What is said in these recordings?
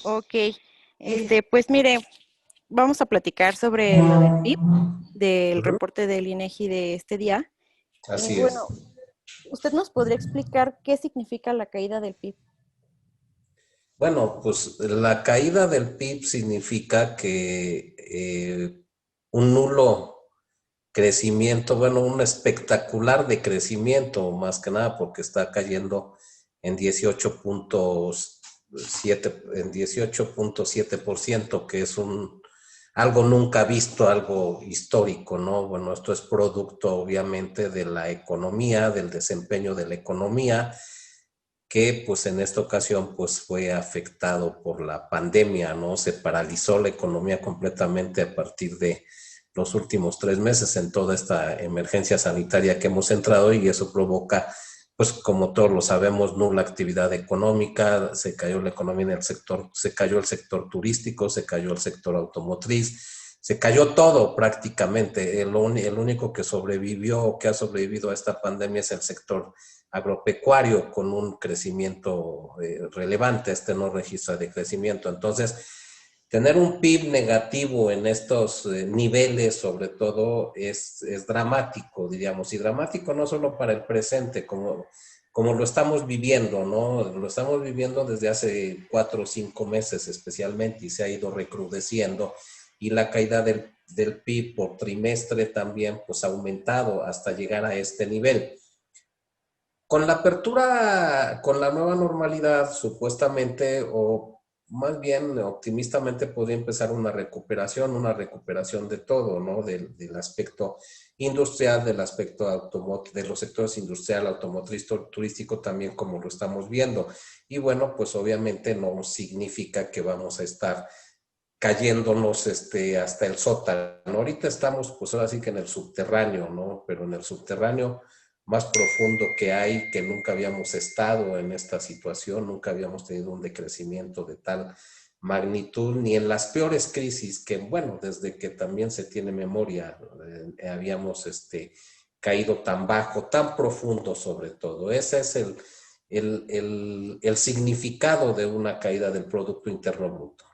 Ok, pues mire, vamos a platicar sobre lo del PIB, del Ujú. reporte del INEGI de este día. Y Así es. bueno, ¿usted nos podría explicar qué significa la caída del PIB? Bueno, pues la caída del PIB significa que un nulo crecimiento, bueno, un espectacular decrecimiento, más que nada porque está cayendo en 18.7, en 18.7%, que es algo nunca visto, algo histórico, ¿no? Bueno, esto es producto obviamente de la economía, del desempeño de la economía, que pues en esta ocasión pues fue afectado por la pandemia, ¿no? Se paralizó la economía completamente a partir de los últimos 3 meses en toda esta emergencia sanitaria que hemos entrado, y eso provoca, pues como todos lo sabemos, nula actividad económica. Se cayó la economía en el sector, se cayó el sector turístico, se cayó el sector automotriz, se cayó todo prácticamente. El único que sobrevivió o que ha sobrevivido a esta pandemia es el sector agropecuario, con un crecimiento relevante. Este no registra de crecimiento. Entonces, tener un PIB negativo en estos niveles, sobre todo, es dramático, diríamos, y dramático no solo para el presente, como lo estamos viviendo, ¿no? Lo estamos viviendo desde hace 4 o 5 meses especialmente, y se ha ido recrudeciendo, y la caída del PIB por trimestre también pues ha aumentado hasta llegar a este nivel. Con la apertura, con la nueva normalidad, supuestamente, o más bien optimistamente, podría empezar una recuperación de todo, ¿no? Del aspecto industrial, del aspecto de los sectores industrial, automotriz, turístico también, como lo estamos viendo. Y bueno, pues obviamente no significa que vamos a estar cayéndonos hasta el sótano. Ahorita estamos, pues ahora sí que en el subterráneo, ¿no? Pero en el subterráneo más profundo que hay, que nunca habíamos estado en esta situación, nunca habíamos tenido un decrecimiento de tal magnitud, ni en las peores crisis que, bueno, desde que también se tiene memoria, habíamos caído tan bajo, tan profundo sobre todo. Ese es el significado de una caída del Producto Interno Bruto.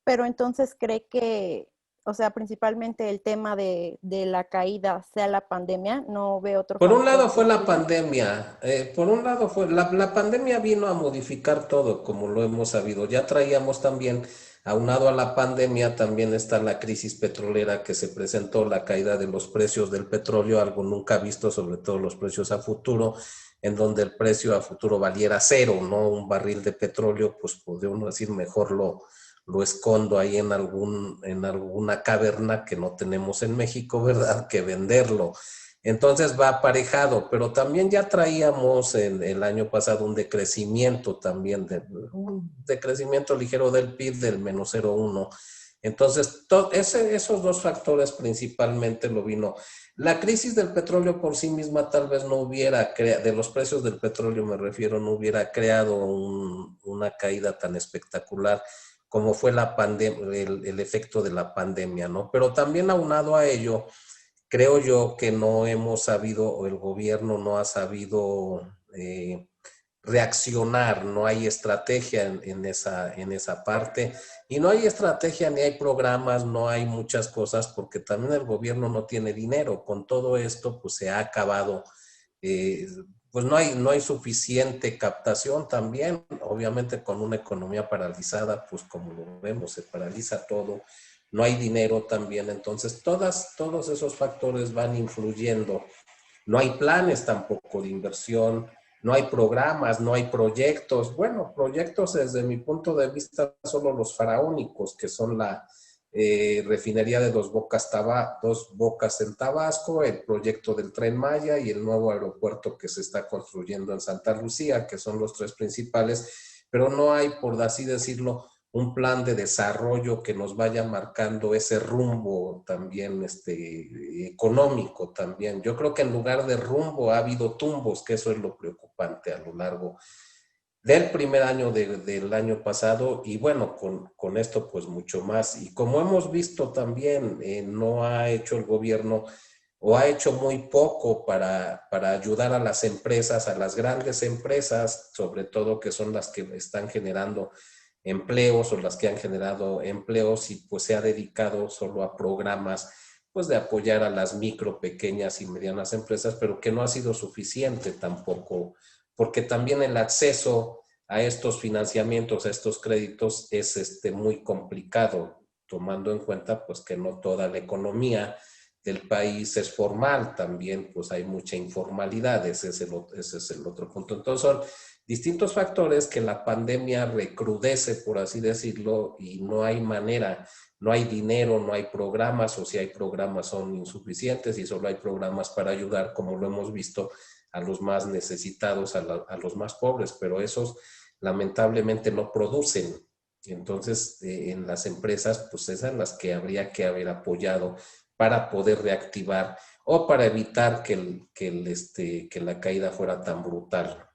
Pero entonces cree que, o sea, principalmente el tema de la caída sea la pandemia, ¿no ve otro Por un lado factor que fue la influya? pandemia, por un lado fue la pandemia, vino a modificar todo, como lo hemos sabido. Ya traíamos también, aunado a la pandemia, también está la crisis petrolera que se presentó, la caída de los precios del petróleo, algo nunca visto, sobre todo los precios a futuro, en donde el precio a futuro valiera cero, ¿no? Un barril de petróleo, pues podría uno decir, mejor lo escondo ahí en alguna caverna que no tenemos en México, ¿verdad? Que venderlo. Entonces va aparejado, pero también ya traíamos el año pasado un decrecimiento también, un decrecimiento ligero del PIB del -0,1. Entonces, esos dos factores principalmente lo vino. La crisis del petróleo por sí misma tal vez no hubiera creado, de los precios del petróleo me refiero, no hubiera creado una caída tan espectacular como fue la pandemia, el efecto de la pandemia, ¿no? Pero también aunado a ello, creo yo que no hemos sabido, o el gobierno no ha sabido reaccionar. No hay estrategia en esa parte, y no hay estrategia, ni hay programas, no hay muchas cosas, porque también el gobierno no tiene dinero. Con todo esto, pues se ha acabado, eh, pues no hay suficiente captación también, obviamente con una economía paralizada, pues como lo vemos, se paraliza todo, no hay dinero también. Entonces todos esos factores van influyendo. No hay planes tampoco de inversión, no hay programas, no hay proyectos. Bueno, proyectos desde mi punto de vista solo los faraónicos, que son la refinería de Dos Bocas en Tabasco, el proyecto del Tren Maya y el nuevo aeropuerto que se está construyendo en Santa Lucía, que son los tres principales, pero no hay, por así decirlo, un plan de desarrollo que nos vaya marcando ese rumbo también económico también. Yo creo que en lugar de rumbo ha habido tumbos, que eso es lo preocupante a lo largo del primer año del año pasado, y bueno, con esto pues mucho más. Y como hemos visto también, no ha hecho el gobierno, o ha hecho muy poco para ayudar a las empresas, a las grandes empresas, sobre todo, que son las que están generando empleos o las que han generado empleos, y pues se ha dedicado solo a programas pues de apoyar a las micro, pequeñas y medianas empresas, pero que no ha sido suficiente tampoco, porque también el acceso a estos financiamientos, a estos créditos es muy complicado, tomando en cuenta pues que no toda la economía del país es formal, también pues hay mucha informalidad, ese es el otro punto. Entonces son distintos factores que la pandemia recrudece, por así decirlo, y no hay manera, no hay dinero, no hay programas, o si hay programas son insuficientes y solo hay programas para ayudar, como lo hemos visto, a los más necesitados, a los más pobres, pero esos lamentablemente no producen. Entonces, en las empresas, pues esas las que habría que haber apoyado para poder reactivar o para evitar que la caída fuera tan brutal.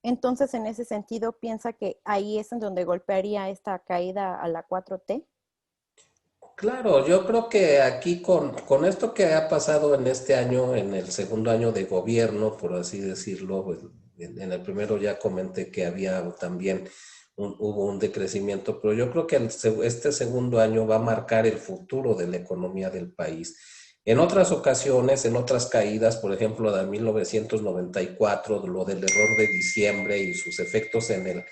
Entonces, en ese sentido, piensa que ahí es en donde golpearía esta caída a la 4T. Claro, yo creo que aquí con esto que ha pasado en este año, en el segundo año de gobierno, por así decirlo, pues, en el primero ya comenté que había también hubo un decrecimiento, pero yo creo que este segundo año va a marcar el futuro de la economía del país. En otras ocasiones, en otras caídas, por ejemplo, la de 1994, lo del error de diciembre y sus efectos en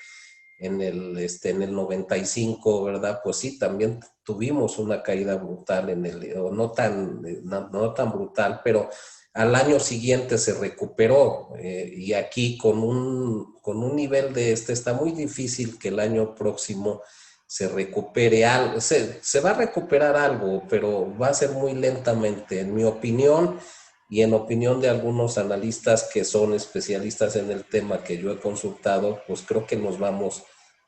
el 95, ¿verdad? Pues sí, también tuvimos una caída brutal o no tan brutal, pero al año siguiente se recuperó, y aquí con un nivel de está muy difícil que el año próximo se recupere algo, se va a recuperar algo, pero va a ser muy lentamente, en mi opinión y en opinión de algunos analistas que son especialistas en el tema que yo he consultado, pues creo que nos vamos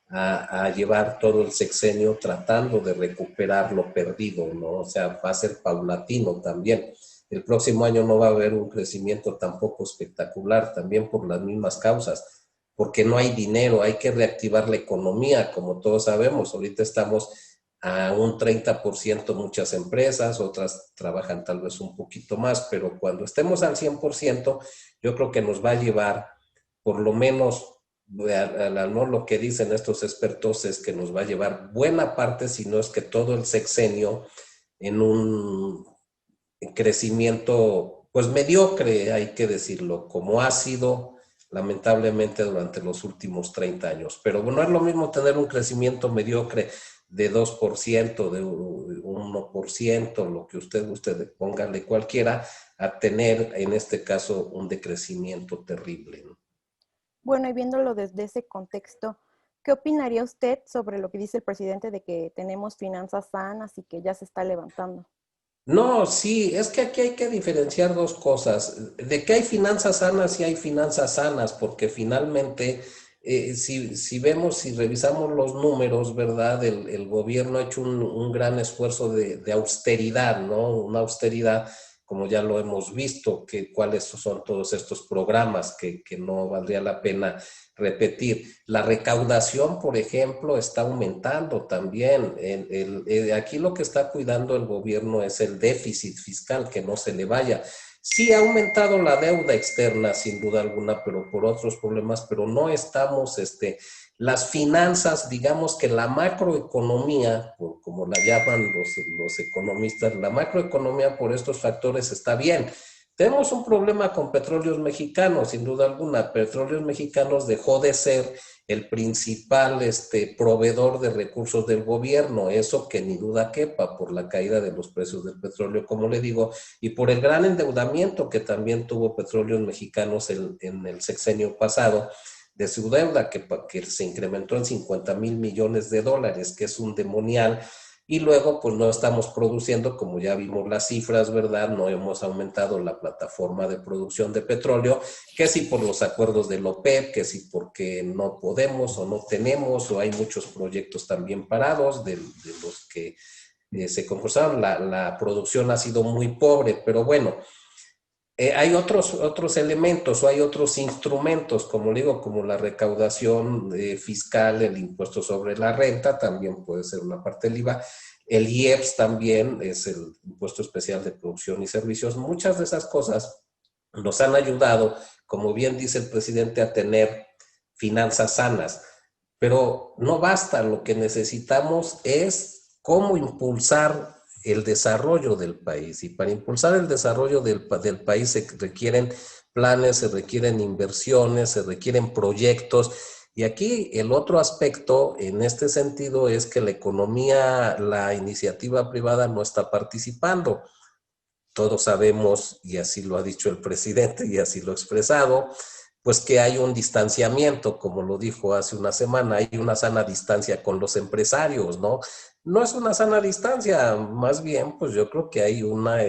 a llevar todo el sexenio tratando de recuperar lo perdido, ¿no? O sea, va a ser paulatino también. El próximo año no va a haber un crecimiento tampoco espectacular, también por las mismas causas, porque no hay dinero, hay que reactivar la economía, como todos sabemos. Ahorita estamos a un 30% muchas empresas, otras trabajan tal vez un poquito más, pero cuando estemos al 100%, yo creo que nos va a llevar por lo menos, no, lo que dicen estos expertos es que nos va a llevar buena parte, si no es que todo el sexenio, en un crecimiento pues mediocre, hay que decirlo, como ha sido lamentablemente durante los últimos 30 años. Pero no es lo mismo tener un crecimiento mediocre de 2%, de 1%, lo que usted póngale cualquiera, a tener en este caso un decrecimiento terrible, ¿no? Bueno, y viéndolo desde ese contexto, ¿qué opinaría usted sobre lo que dice el presidente de que tenemos finanzas sanas y que ya se está levantando? No, sí, es que aquí hay que diferenciar dos cosas. De que hay finanzas sanas y hay finanzas sanas, porque finalmente, si vemos, si revisamos los números, ¿verdad? El gobierno ha hecho un gran esfuerzo de austeridad, ¿no? Una austeridad, como ya lo hemos visto, cuáles son todos estos programas que no valdría la pena repetir. La recaudación, por ejemplo, está aumentando también. Aquí lo que está cuidando el gobierno es el déficit fiscal, que no se le vaya. Sí ha aumentado la deuda externa, sin duda alguna, pero por otros problemas, pero no estamos, las finanzas, digamos que la macroeconomía, como la llaman los economistas, la macroeconomía por estos factores está bien. Tenemos un problema con Petróleos Mexicanos, sin duda alguna. Petróleos Mexicanos dejó de ser el principal proveedor de recursos del gobierno, eso que ni duda quepa por la caída de los precios del petróleo, como le digo, y por el gran endeudamiento que también tuvo Petróleos Mexicanos en el sexenio pasado, de su deuda que se incrementó en 50,000 millones de dólares, que es un demonial. Y luego, pues no estamos produciendo, como ya vimos las cifras, ¿verdad? No hemos aumentado la plataforma de producción de petróleo, que si por los acuerdos del OPEP, que si porque no podemos o no tenemos, o hay muchos proyectos también parados de los que se concursaron. La producción ha sido muy pobre, pero bueno, hay otros elementos o hay otros instrumentos, como digo, como la recaudación fiscal, el impuesto sobre la renta, también puede ser una parte del IVA. El IEPS también es el impuesto especial de producción y servicios. Muchas de esas cosas nos han ayudado, como bien dice el presidente, a tener finanzas sanas. Pero no basta, lo que necesitamos es cómo impulsar el desarrollo del país. Y para impulsar el desarrollo del país se requieren planes, se requieren inversiones, se requieren proyectos. Y aquí el otro aspecto en este sentido es que la economía, la iniciativa privada no está participando. Todos sabemos, y así lo ha dicho el presidente y así lo ha expresado, pues que hay un distanciamiento, como lo dijo hace una semana, hay una sana distancia con los empresarios, ¿no? No es una sana distancia, más bien, pues yo creo que hay una,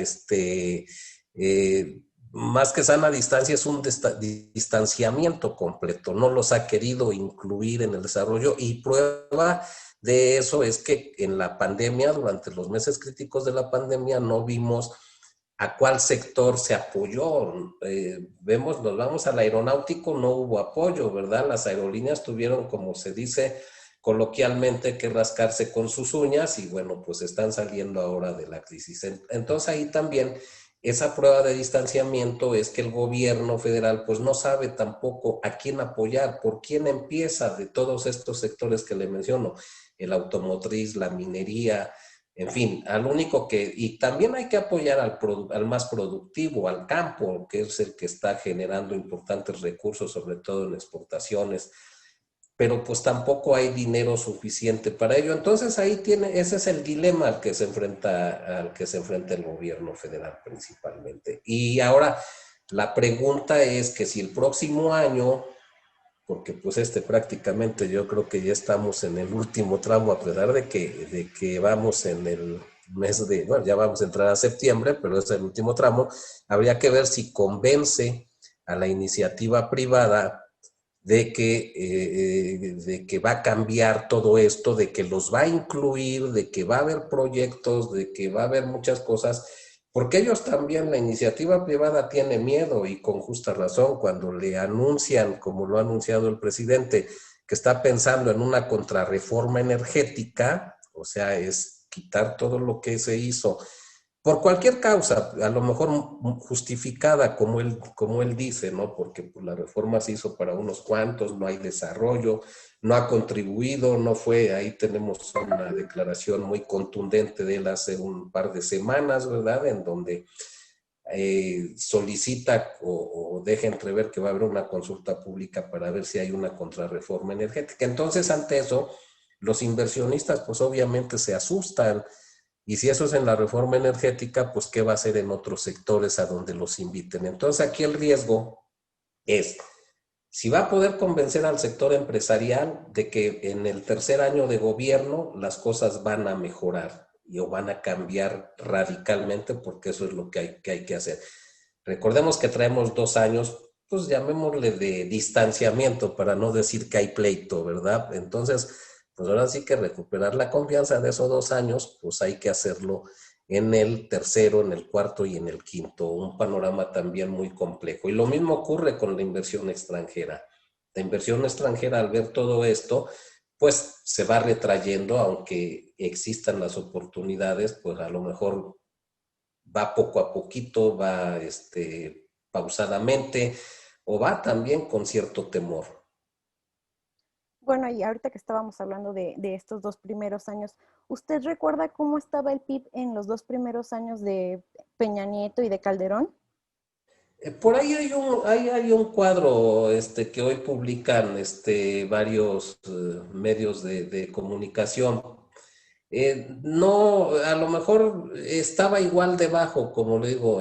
más que sana distancia, es un distanciamiento completo, no los ha querido incluir en el desarrollo y prueba de eso es que en la pandemia, durante los meses críticos de la pandemia, no vimos a cuál sector se apoyó. Nos vamos al aeronáutico, no hubo apoyo, ¿verdad? Las aerolíneas tuvieron, como se dice coloquialmente, que rascarse con sus uñas y bueno, pues están saliendo ahora de la crisis. Entonces ahí también esa prueba de distanciamiento es que el gobierno federal pues no sabe tampoco a quién apoyar, por quién empieza de todos estos sectores que le menciono, el automotriz, la minería, en fin, al único que, y también hay que apoyar al más productivo, al campo, que es el que está generando importantes recursos, sobre todo en exportaciones, pero pues tampoco hay dinero suficiente para ello. Entonces ahí tiene, ese es el dilema al que se enfrenta el gobierno federal principalmente. Y ahora la pregunta es que si el próximo año, porque pues prácticamente yo creo que ya estamos en el último tramo, a pesar de que vamos en el mes de, bueno, ya vamos a entrar a septiembre, pero es el último tramo, habría que ver si convence a la iniciativa privada de que va a cambiar todo esto, de que los va a incluir, de que va a haber proyectos, de que va a haber muchas cosas, porque ellos también, la iniciativa privada tiene miedo y con justa razón cuando le anuncian, como lo ha anunciado el presidente, que está pensando en una contrarreforma energética, o sea, es quitar todo lo que se hizo por cualquier causa, a lo mejor justificada, como él dice, ¿no? Porque pues, la reforma se hizo para unos cuantos, no hay desarrollo, no ha contribuido, no fue, ahí tenemos una declaración muy contundente de él hace un par de semanas, ¿verdad? En donde solicita o deja entrever que va a haber una consulta pública para ver si hay una contrarreforma energética. Entonces, ante eso, los inversionistas, pues obviamente se asustan y si eso es en la reforma energética, pues qué va a hacer en otros sectores a donde los inviten. Entonces aquí el riesgo es si va a poder convencer al sector empresarial de que en el tercer año de gobierno las cosas van a mejorar o van a cambiar radicalmente, porque eso es lo que hay que hacer. Recordemos que traemos 2 años, pues llamémosle de distanciamiento para no decir que hay pleito, ¿verdad? Entonces, pues ahora sí que recuperar la confianza de esos 2 años, pues hay que hacerlo en el tercero, en el cuarto y en el quinto, un panorama también muy complejo. Y lo mismo ocurre con la inversión extranjera. La inversión extranjera, al ver todo esto, pues se va retrayendo, aunque existan las oportunidades, pues a lo mejor va poco a poquito, va pausadamente o va también con cierto temor. Bueno, y ahorita que estábamos hablando de estos 2 primeros años, ¿usted recuerda cómo estaba el PIB en los 2 primeros años de Peña Nieto y de Calderón? Por ahí hay un cuadro que hoy publican varios medios de comunicación. No, a lo mejor estaba igual de bajo, como le digo,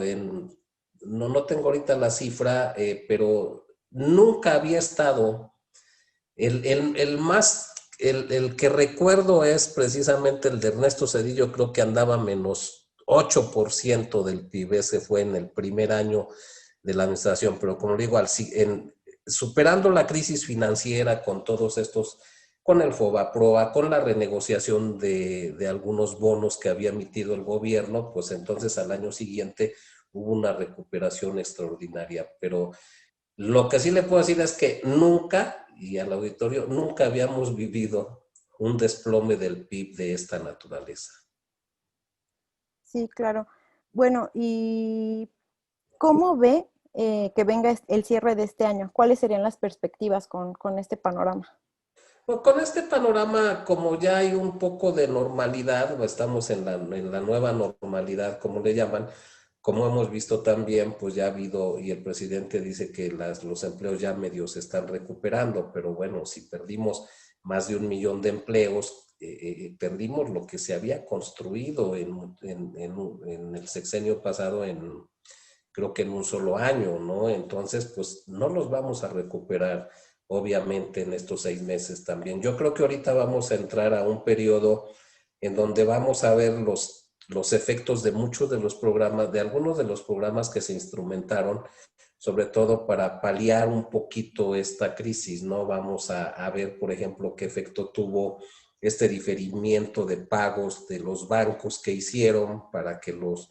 no tengo ahorita la cifra, pero nunca había estado. El que recuerdo es precisamente el de Ernesto Zedillo, creo que andaba -8% del PIB, ese fue en el primer año de la administración, pero como digo, superando la crisis financiera con todos estos, con el FOBAPROA, con la renegociación de algunos bonos que había emitido el gobierno, pues entonces al año siguiente hubo una recuperación extraordinaria, pero lo que sí le puedo decir es que nunca, y al auditorio, nunca habíamos vivido un desplome del PIB de esta naturaleza. Sí, claro. Bueno, ¿y cómo ve que venga el cierre de este año? ¿Cuáles serían las perspectivas con este panorama? Pues con este panorama, como ya hay un poco de normalidad, o estamos en la nueva normalidad, como le llaman, como hemos visto también, pues ya ha habido, y el presidente dice que los empleos ya medio se están recuperando, pero bueno, si perdimos más de 1 millón de empleos, perdimos lo que se había construido en el sexenio pasado, creo que en un solo año, ¿no? Entonces, pues no los vamos a recuperar, obviamente, en estos 6 meses también. Yo creo que ahorita vamos a entrar a un periodo en donde vamos a ver los efectos de muchos de los programas, de algunos de los programas que se instrumentaron, sobre todo para paliar un poquito esta crisis, ¿no? Vamos a ver, por ejemplo, qué efecto tuvo este diferimiento de pagos de los bancos que hicieron para que los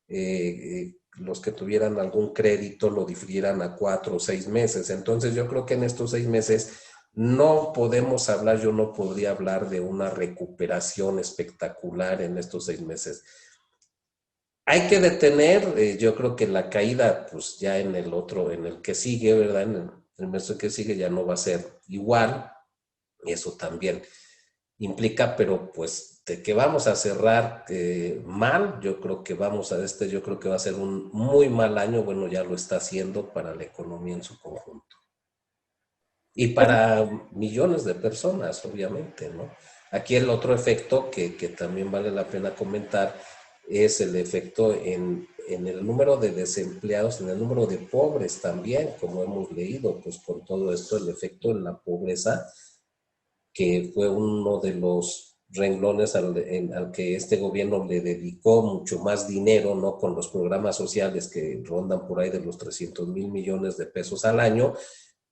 que tuvieran algún crédito lo difirieran a 4 o 6 meses. Entonces yo creo que en estos 6 meses no podemos hablar, yo no podría hablar de una recuperación espectacular en estos 6 meses. Hay que detener, yo creo que la caída, pues ya en el otro, en el que sigue, ¿verdad? En el mes que sigue ya no va a ser igual, y eso también implica, pero pues de que vamos a cerrar mal, yo creo que yo creo que va a ser un muy mal año, bueno, ya lo está haciendo para la economía en su conjunto. Y Pues para millones de personas, obviamente, ¿no? Aquí el otro efecto que también vale la pena comentar es el efecto en el número de desempleados, en el número de pobres también, como hemos leído, pues con todo esto, el efecto en la pobreza, que fue uno de los renglones al que este gobierno le dedicó mucho más dinero, ¿no? Con los programas sociales que rondan por ahí de los 300,000 millones de pesos al año,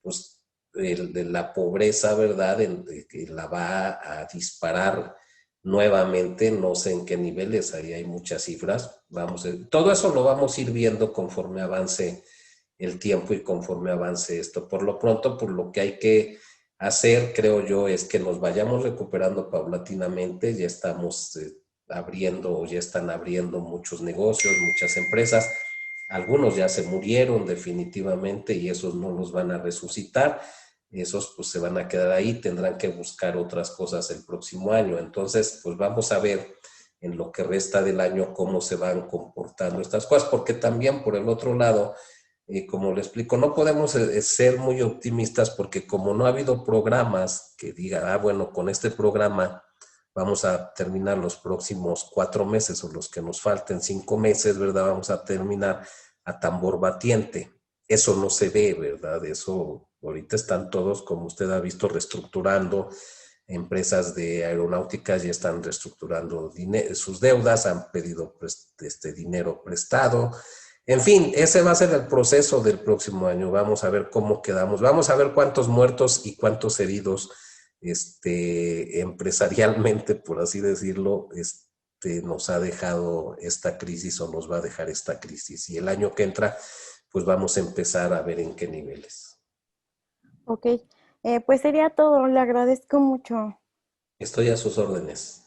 pues de la pobreza, ¿verdad? Que la va a disparar nuevamente, no sé en qué niveles, ahí hay muchas cifras. Todo eso lo vamos a ir viendo conforme avance el tiempo y conforme avance esto. Por lo pronto, por lo que hay que hacer, creo yo, es que nos vayamos recuperando paulatinamente. Ya estamos abriendo, o ya están abriendo muchos negocios, muchas empresas. Algunos ya se murieron definitivamente y esos no los van a resucitar. Esos pues se van a quedar ahí, tendrán que buscar otras cosas el próximo año. Entonces, pues vamos a ver en lo que resta del año cómo se van comportando estas cosas, porque también por el otro lado, como le explico, no podemos ser muy optimistas porque como no ha habido programas que digan, bueno, con este programa vamos a terminar los próximos 4 meses o los que nos falten 5 meses, ¿verdad? Vamos a terminar a tambor batiente. Eso no se ve, ¿verdad? Eso ahorita están todos, como usted ha visto, reestructurando. Empresas de aeronáuticas ya están reestructurando sus deudas, han pedido dinero prestado. En fin, ese va a ser el proceso del próximo año. Vamos a ver cómo quedamos. Vamos a ver cuántos muertos y cuántos heridos empresarialmente, por así decirlo, nos ha dejado esta crisis o nos va a dejar esta crisis. Y el año que entra, pues vamos a empezar a ver en qué niveles. ok, pues sería todo, le agradezco mucho. Estoy a sus órdenes.